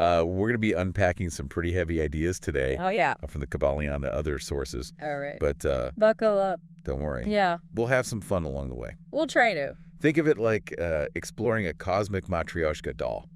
We're going to be unpacking some pretty heavy ideas today. Oh, yeah. From the Kybalion and other sources. All right. But buckle up. don't worry. Yeah. We'll have some fun along the way. We'll try to. Think of it like exploring a cosmic Matryoshka doll.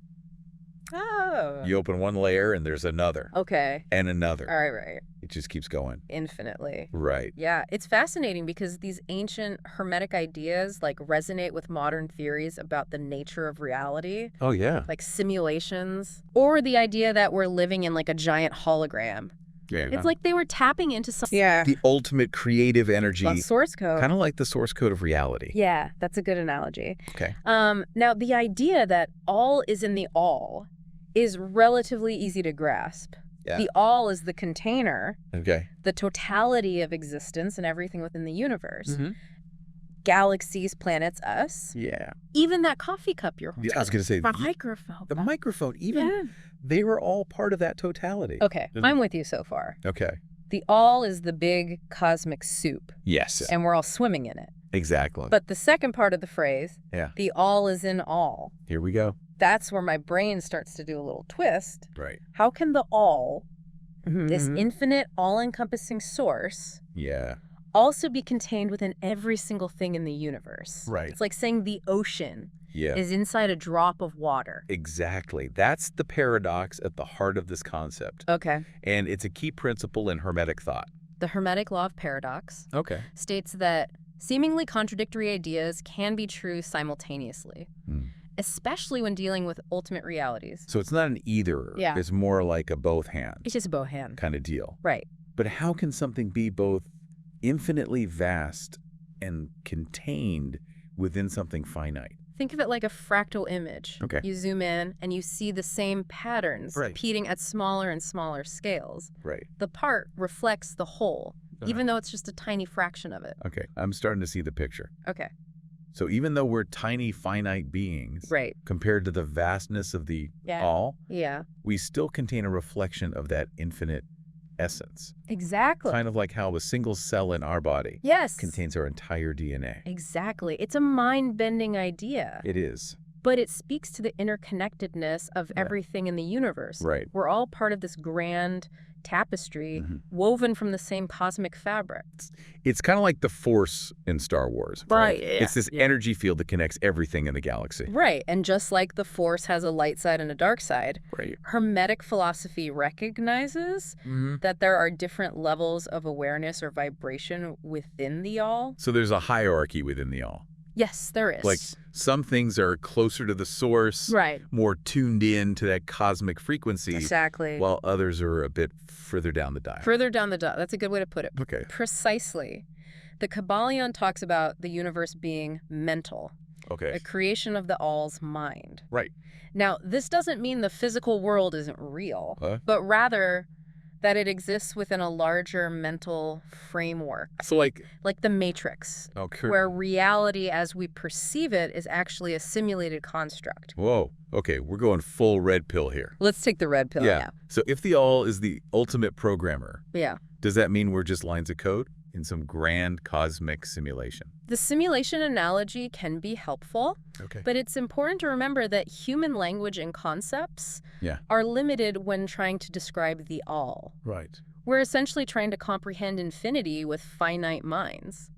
Oh. You open one layer and there's another. Okay. And another. All right. It just keeps going. Infinitely. Right. Yeah. It's fascinating because these ancient Hermetic ideas like resonate with modern theories about the nature of reality. Oh, yeah. Like simulations. Or the idea that we're living in like a giant hologram. Yeah. It's like they were tapping into some the ultimate creative energy. the source code. Kind of like the source code of reality. Yeah, that's a good analogy. Okay. Now, the idea that all is in the all is relatively easy to grasp. Yeah. The all is the container, Okay. the totality of existence and everything within the universe. Mm-hmm. Galaxies, planets, us. Yeah. Even that coffee cup you're holding. I was going to say, The microphone. the microphone, even Yeah. they were all part of that totality. Okay, I'm with you so far. Okay. The all is the big cosmic soup, Yes. and we're all swimming in it. Exactly. But the second part of the phrase, Yeah. the all is in all, Here we go. that's where my brain starts to do a little twist. Right. How can the all, this Mhm. infinite, all-encompassing source, Yeah. also be contained within every single thing in the universe? Right. It's like saying the ocean Yeah. is inside a drop of water. Exactly. That's the paradox at the heart of this concept. Okay. And it's a key principle in Hermetic thought. The Hermetic law of paradox Okay. states that seemingly contradictory ideas can be true simultaneously, especially when dealing with ultimate realities. So it's not an either. Yeah. It's more like a both hands It's just a both hand. kind of deal. Right. But how can something be both infinitely vast and contained within something finite? Think of it like a fractal image. Okay. You zoom in and you see the same patterns Right. repeating at smaller and smaller scales. Right. The part reflects the whole, Uh-huh. even though it's just a tiny fraction of it. Okay. I'm starting to see the picture. Okay. So even though we're tiny, finite beings, Right. compared to the vastness of the Yeah. all, Yeah. we still contain a reflection of that infinite essence. Exactly. Kind of like how a single cell in our body Yes. contains our entire DNA. Exactly. It's a mind-bending idea, It is. but it speaks to the interconnectedness of Yeah. everything in the universe. Right. We're all part of this grand tapestry Mhm. woven from the same cosmic fabric. It's kind of like the Force in Star Wars. Right, yeah, It's this energy field that connects everything in the galaxy. Right. And just like the Force has a light side and a dark side, Right. Hermetic philosophy recognizes that there are different levels of awareness or vibration within the all. So there's a hierarchy within the all. Yes, there is. Like some things are closer to the source, Right. more tuned in to that cosmic frequency, Exactly. while others are a bit further down the dial. Further down the dial. That's a good way to put it. Okay. Precisely. The Kybalion talks about the universe being mental, Okay. a creation of the all's mind. Right. Now, this doesn't mean the physical world isn't real, Huh? but rather that it exists within a larger mental framework, So like, like the Matrix, okay. where reality as we perceive it is actually a simulated construct. Whoa. Okay, we're going full red pill here. Let's take the red pill now. So if the all is the ultimate programmer, Yeah. does that mean we're just lines of code in some grand cosmic simulation? The simulation analogy can be helpful, Okay. but it's important to remember that human language and concepts Yeah. are limited when trying to describe the all. Right. We're essentially trying to comprehend infinity with finite minds.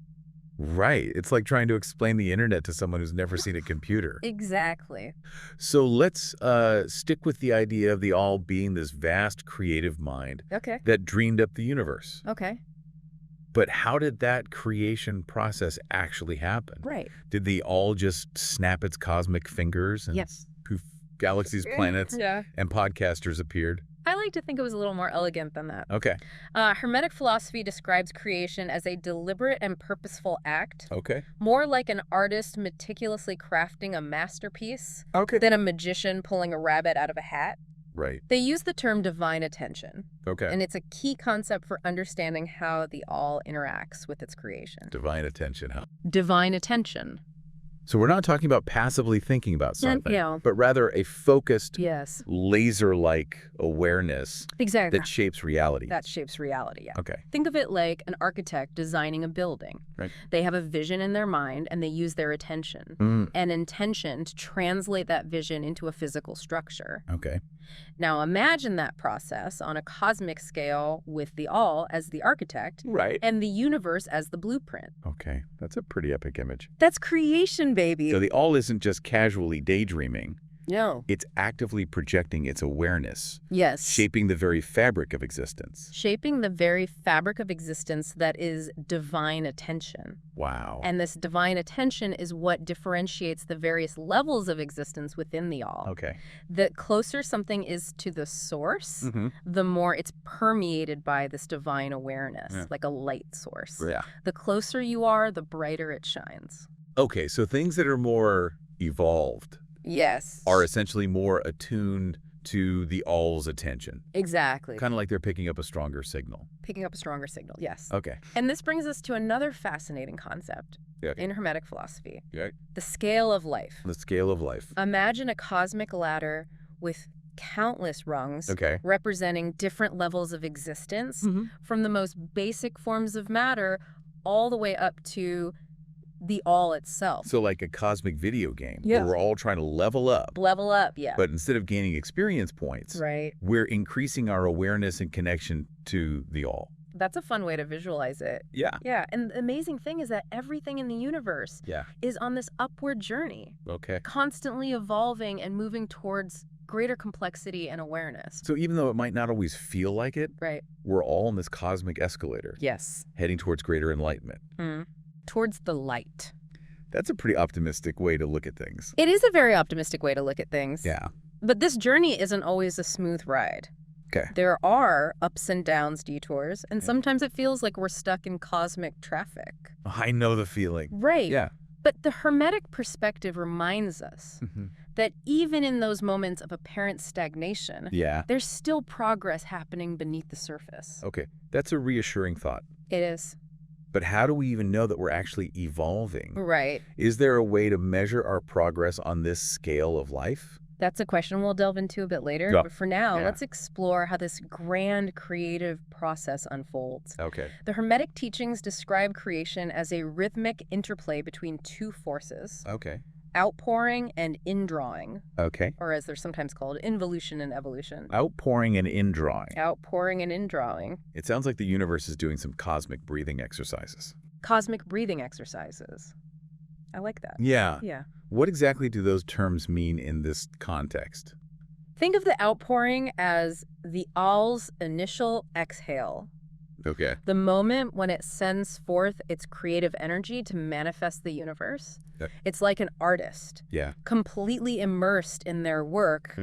Right. It's like trying to explain the internet to someone who's never seen a computer. Exactly. So let's stick with the idea of the all being this vast creative mind Okay. that dreamed up the universe. Okay. But how did that creation process actually happen? Right. Did the all just snap its cosmic fingers and Yes. poof, galaxies, planets, Yeah. and podcasters appeared? I like to think it was a little more elegant than that. Okay. Hermetic philosophy describes creation as a deliberate and purposeful act, Okay. more like an artist meticulously crafting a masterpiece Okay. than a magician pulling a rabbit out of a hat. Right. They use the term divine attention, Okay. and it's a key concept for understanding how the all interacts with its creation. Divine attention, huh? Divine attention. So we're not talking about passively thinking about something, yeah. but rather a focused, Yes. laser-like awareness Exactly. that shapes reality. That shapes reality, yeah. Okay. Think of it like an architect designing a building. Right. They have a vision in their mind and they use their attention and intention to translate that vision into a physical structure. Okay. Now imagine that process on a cosmic scale with the all as the architect Right. and the universe as the blueprint. Okay. That's a pretty epic image. That's creation, baby. So the all isn't just casually daydreaming. No. It's actively projecting its awareness, Yes. shaping the very fabric of existence. Shaping the very fabric of existence that is divine attention. Wow. And this divine attention is what differentiates the various levels of existence within the all. Okay. The closer something is to the source, the more it's permeated by this divine awareness, like a light source. Yeah. The closer you are, the brighter it shines. Okay, so things that are more evolved Yes. are essentially more attuned to the all's attention. Exactly. Kind of like they're picking up a stronger signal. Picking up a stronger signal, yes. Okay. And this brings us to another fascinating concept in Hermetic philosophy. Yeah. The scale of life. The scale of life. Imagine a cosmic ladder with countless rungs Okay. representing different levels of existence, from the most basic forms of matter all the way up to the all itself. So like a cosmic video game Yeah. where we're all trying to level up. Level up, yeah. But instead of gaining experience points, Right. we're increasing our awareness and connection to the all. That's a fun way to visualize it. Yeah. Yeah, and the amazing thing is that everything in the universe Yeah. is on this upward journey, Okay. constantly evolving and moving towards greater complexity and awareness. So even though it might not always feel like it, Right. we're all on this cosmic escalator Yes. heading towards greater enlightenment. Towards the light. That's a pretty optimistic way to look at things. It is a very optimistic way to look at things. Yeah. But this journey isn't always a smooth ride. Okay. There are ups and downs, detours, and sometimes it feels like we're stuck in cosmic traffic. I know the feeling. Right. Yeah. But the Hermetic perspective reminds us that even in those moments of apparent stagnation, Yeah. there's still progress happening beneath the surface. Okay. That's a reassuring thought. It is. But how do we even know that we're actually evolving? Right. Is there a way to measure our progress on this scale of life? That's a question we'll delve into a bit later. Yeah. But for now, Yeah. let's explore how this grand creative process unfolds. Okay. The Hermetic teachings describe creation as a rhythmic interplay between two forces, Okay. outpouring and indrawing, Okay. or as they're sometimes called, involution and evolution. Outpouring and indrawing. Outpouring and indrawing. It sounds like the universe is doing some cosmic breathing exercises. Cosmic breathing exercises. I like that. Yeah. Yeah. What exactly do those terms mean in this context? Think of the outpouring as the all's initial exhale. Okay. The moment when it sends forth its creative energy to manifest the universe. Yep. It's like an artist, Yeah. completely immersed in their work,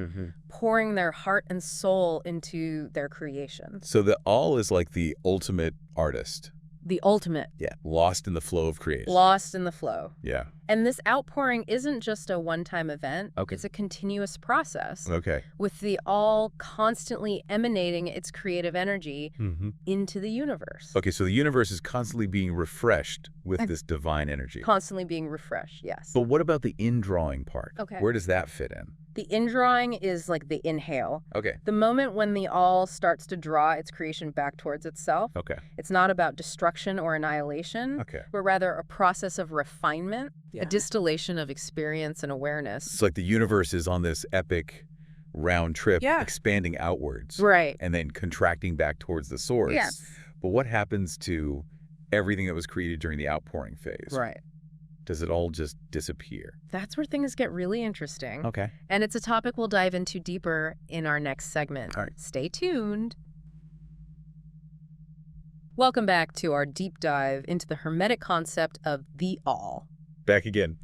pouring their heart and soul into their creation. So the all is like the ultimate artist. The ultimate, Yeah. Lost in the flow of creation. lost in the flow. Yeah. And this outpouring isn't just a one-time event. Okay. It's a continuous process Okay. with the all constantly emanating its creative energy into the universe. Okay, so the universe is constantly being refreshed with this divine energy. Constantly being refreshed, yes. But what about the indrawing part? Okay. Where does that fit in? The indrawing is like the inhale. Okay. The moment when the all starts to draw its creation back towards itself. Okay. It's not about destruction or annihilation, Okay. but rather a process of refinement, Yeah. a distillation of experience and awareness. It's like the universe is on this epic round trip, Yeah. expanding outwards. Right. And then contracting back towards the source. Yes. But what happens to everything that was created during the outpouring phase? Right. Does it all just disappear? That's where things get really interesting. Okay. And it's a topic we'll dive into deeper in our next segment. All right. Stay tuned. Welcome back to our deep dive into the Hermetic concept of the all. Back again.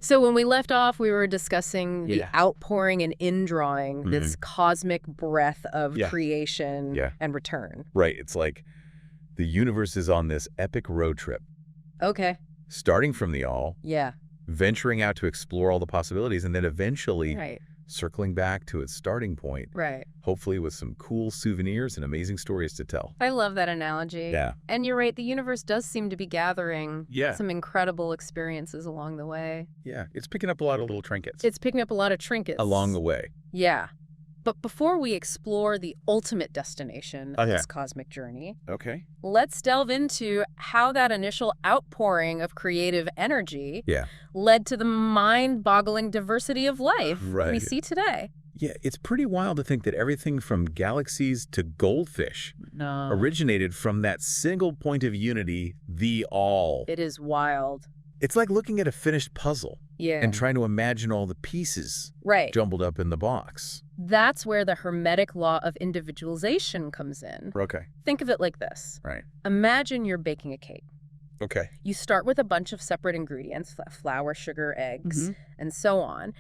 So when we left off, we were discussing the Yeah. outpouring and indrawing, this cosmic breath of Yeah. creation Yeah. and return. Right. It's like the universe is on this epic road trip, Okay. starting from the all, Yeah. venturing out to explore all the possibilities, and then eventually Right. circling back to its starting point, Right. hopefully with some cool souvenirs and amazing stories to tell. I love that analogy. Yeah. And you're right, the universe does seem to be gathering Yeah. some incredible experiences along the way. Yeah, it's picking up a lot of little trinkets It's picking up a lot of trinkets. along the way. Yeah. But before we explore the ultimate destination of this cosmic journey, Okay. let's delve into how that initial outpouring of creative energy Yeah. led to the mind-boggling diversity of life we Right. see today. Yeah, it's pretty wild to think that everything from galaxies to goldfish originated from that single point of unity, the all. It is wild. It's like looking at a finished puzzle Yeah. and trying to imagine all the pieces Right. jumbled up in the box. That's where the Hermetic law of individualization comes in. Okay. Think of it like this. Right. Imagine you're baking a cake. Okay. You start with a bunch of separate ingredients, flour, sugar, eggs, and so on.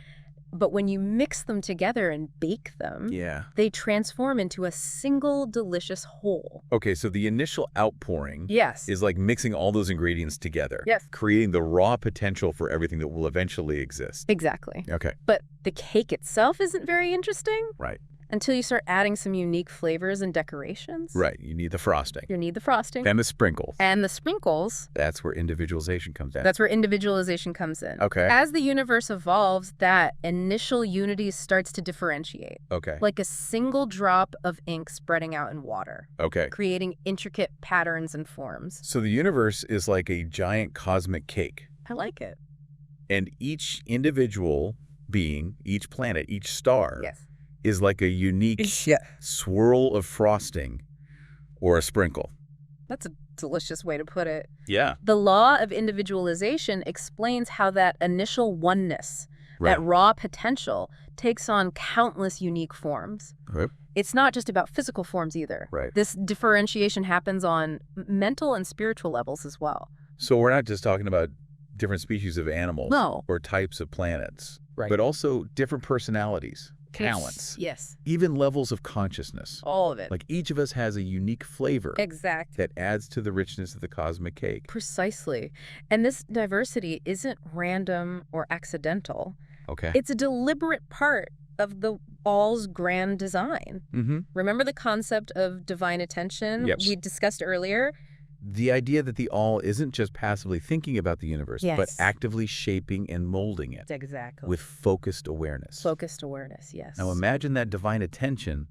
But when you mix them together and bake them, Yeah. they transform into a single delicious whole. Okay, so the initial outpouring Yes. is like mixing all those ingredients together. Yes. Creating the raw potential for everything that will eventually exist. Exactly. Okay. But the cake itself isn't very interesting Right. until you start adding some unique flavors and decorations. Right. You need the frosting. You need the frosting. And the sprinkles. And the sprinkles. That's where individualization comes in. That's where individualization comes in. Okay. As the universe evolves, that initial unity starts to differentiate, Okay. like a single drop of ink spreading out in water, Okay. creating intricate patterns and forms. So the universe is like a giant cosmic cake. I like it. And each individual being, each planet, each star Yes. is like a unique Yeah. swirl of frosting or a sprinkle. That's a delicious way to put it. Yeah. The law of individualization explains how that initial oneness, Right. that raw potential, takes on countless unique forms. Right. It's not just about physical forms either. Right. This differentiation happens on mental and spiritual levels as well. So we're not just talking about different species of animals No. or types of planets, Right. but also different personalities, talents, Yes. even levels of consciousness. All of it. Like each of us has a unique flavor Exactly. that adds to the richness of the cosmic cake. Precisely. And this diversity isn't random or accidental. Okay. It's a deliberate part of the all's grand design. Mm-hmm. Remember the concept of divine attention Yep. we discussed earlier? The idea that the all isn't just passively thinking about the universe, but Yes. actively shaping and molding it Exactly. with focused awareness. focused awareness, yes. Now imagine that divine attention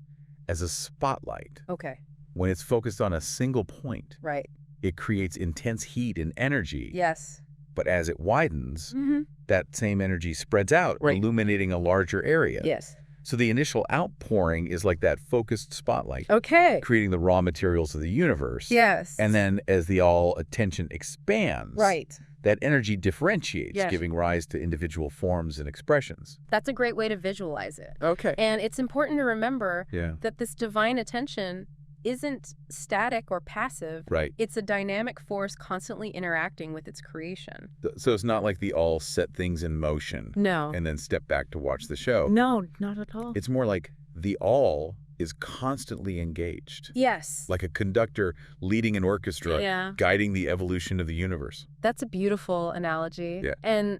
as a spotlight. Okay, When it's focused on a single point, right. it creates intense heat and energy. Yes. But as it widens, Mm-hmm. that same energy spreads out, Right. illuminating a larger area. Yes. So the initial outpouring is like that focused spotlight, Okay. creating the raw materials of the universe. Yes. And then as the all attention expands, Right. that energy differentiates, Yes. giving rise to individual forms and expressions. That's a great way to visualize it. Okay. And it's important to remember Yeah. that this divine attention isn't static or passive. Right. It's a dynamic force constantly interacting with its creation. So it's not like the all set things in motion No. and then step back to watch the show. No, not at all. It's more like the all is constantly engaged, Yes. like a conductor leading an orchestra, Yeah. guiding the evolution of the universe. That's a beautiful analogy. Yeah. And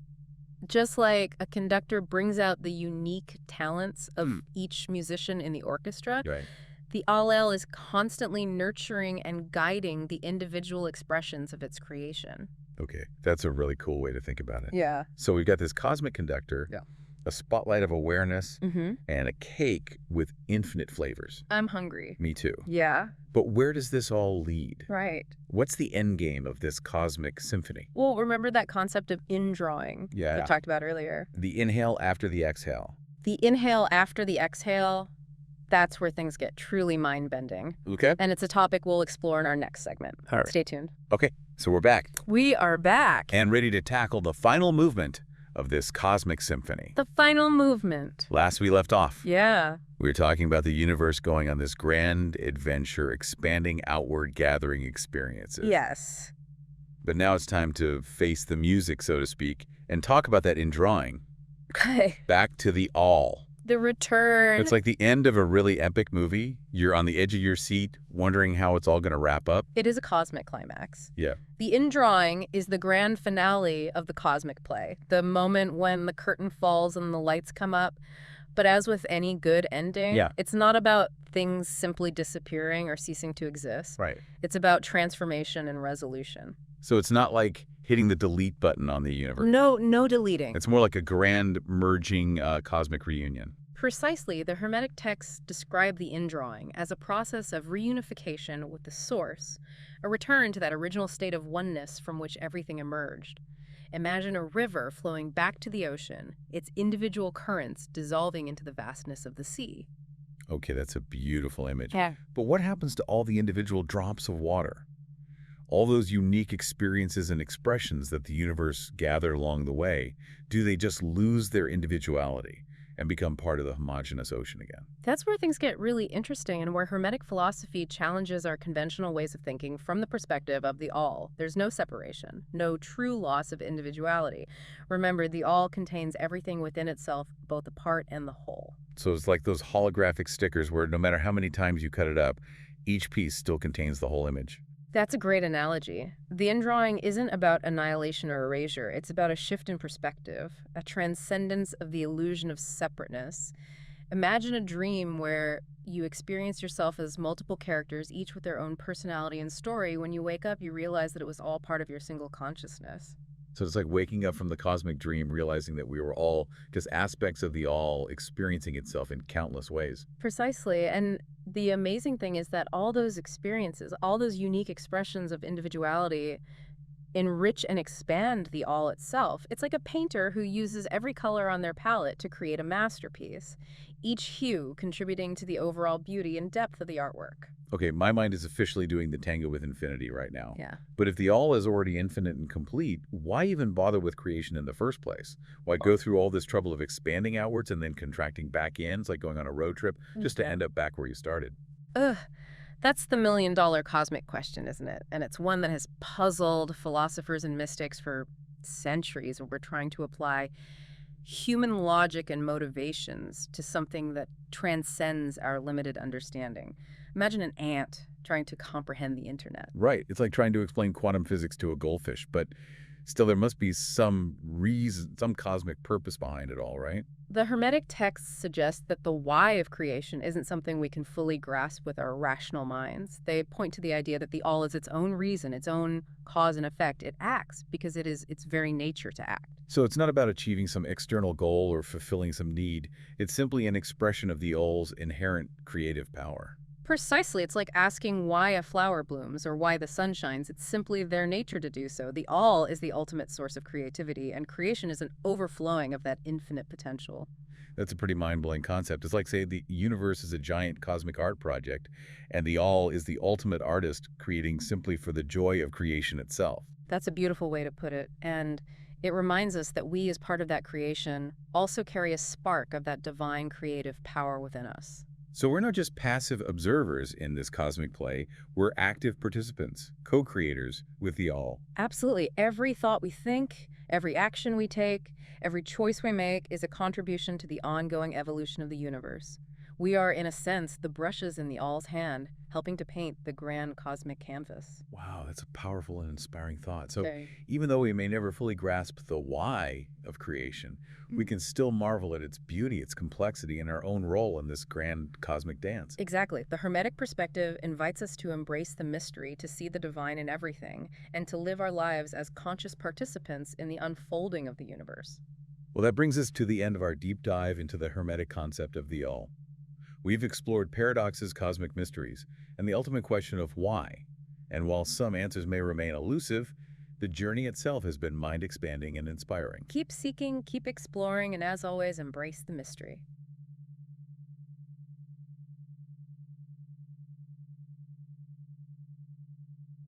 just like a conductor brings out the unique talents of each musician in the orchestra, Right. the All-El is constantly nurturing and guiding the individual expressions of its creation. Okay. That's a really cool way to think about it. Yeah. So we've got this cosmic conductor, Yeah. a spotlight of awareness, Mm-hmm. and a cake with infinite flavors. I'm hungry. Me too. Yeah. But where does this all lead? Right. What's the end game of this cosmic symphony? Well, remember that concept of indrawing Yeah. we talked about earlier? The inhale after the exhale. The inhale after the exhale, that's where things get truly mind-bending. Okay. And it's a topic we'll explore in our next segment. All right. Stay tuned. Okay. So we're back We are back. and ready to tackle the final movement of this cosmic symphony. The final movement. Last we left off, Yeah. we were talking about the universe going on this grand adventure, expanding outward, gathering experiences. Yes. But now it's time to face the music, so to speak, and talk about that indrawing. Okay. Back to the all. The return. It's like the end of a really epic movie. You're on the edge of your seat, wondering how it's all going to wrap up. It is a cosmic climax. Yeah. The indrawing is the grand finale of the cosmic play, the moment when the curtain falls and the lights come up. But as with any good ending, Yeah. it's not about things simply disappearing or ceasing to exist. Right. It's about transformation and resolution. So it's not like hitting the delete button on the universe. No deleting. It's more like a grand merging cosmic reunion. Precisely, the Hermetic texts describe the indrawing as a process of reunification with the source, a return to that original state of oneness from which everything emerged. Imagine a river flowing back to the ocean, its individual currents dissolving into the vastness of the sea. Okay, that's a beautiful image. Yeah. But what happens to all the individual drops of water? All those unique experiences and expressions that the universe gathered along the way, do they just lose their individuality and become part of the homogeneous ocean again? That's where things get really interesting and where Hermetic philosophy challenges our conventional ways of thinking from the perspective of the all. There's no separation, no true loss of individuality. Remember, the all contains everything within itself, both the part and the whole. So it's like those holographic stickers where no matter how many times you cut it up, each piece still contains the whole image. That's a great analogy. The indrawing isn't about annihilation or erasure. It's about a shift in perspective, a transcendence of the illusion of separateness. Imagine a dream where you experience yourself as multiple characters, each with their own personality and story. When you wake up, you realize that it was all part of your single consciousness. So it's like waking up from the cosmic dream, realizing that we were all just aspects of the all experiencing itself in countless ways. Precisely. And the amazing thing is that all those experiences, all those unique expressions of individuality enrich and expand the all itself. It's like a painter who uses every color on their palette to create a masterpiece, each hue contributing to the overall beauty and depth of the artwork. Okay, my mind is officially doing the tango with infinity right now. Yeah. But if the all is already infinite and complete, why even bother with creation in the first place? Why go through all this trouble of expanding outwards and then contracting back in? It's like going on a road trip just to end up back where you started. Ugh. That's the million-dollar cosmic question, isn't it? And it's one that has puzzled philosophers and mystics for centuries, and we're trying to apply human logic and motivations to something that transcends our limited understanding. Imagine an ant trying to comprehend the internet. Right. It's like trying to explain quantum physics to a goldfish, but still there must be some reason, some cosmic purpose behind it all, right? The Hermetic texts suggest that the why of creation isn't something we can fully grasp with our rational minds. They point to the idea that the all is its own reason, its own cause and effect. It acts because it is its very nature to act. So it's not about achieving some external goal or fulfilling some need. It's simply an expression of the all's inherent creative power. Precisely. It's like asking why a flower blooms or why the sun shines. It's simply their nature to do so. The all is the ultimate source of creativity, and creation is an overflowing of that infinite potential. That's a pretty mind-blowing concept. It's like, say, the universe is a giant cosmic art project, and the all is the ultimate artist creating simply for the joy of creation itself. That's a beautiful way to put it. And it reminds us that we, as part of that creation, also carry a spark of that divine creative power within us. So we're not just passive observers in this cosmic play, we're active participants, co-creators with the all. Absolutely. Every thought we think, every action we take, every choice we make is a contribution to the ongoing evolution of the universe. We are, in a sense, the brushes in the all's hand, helping to paint the grand cosmic canvas. Wow, that's a powerful and inspiring thought. So Very. even though we may never fully grasp the why of creation, we can still marvel at its beauty, its complexity, and our own role in this grand cosmic dance. Exactly. The Hermetic perspective invites us to embrace the mystery, to see the divine in everything, and to live our lives as conscious participants in the unfolding of the universe. Well, that brings us to the end of our deep dive into the Hermetic concept of the all. We've explored paradoxes, cosmic mysteries, and the ultimate question of why. And while some answers may remain elusive, the journey itself has been mind-expanding and inspiring. Keep seeking, keep exploring, and as always, embrace the mystery.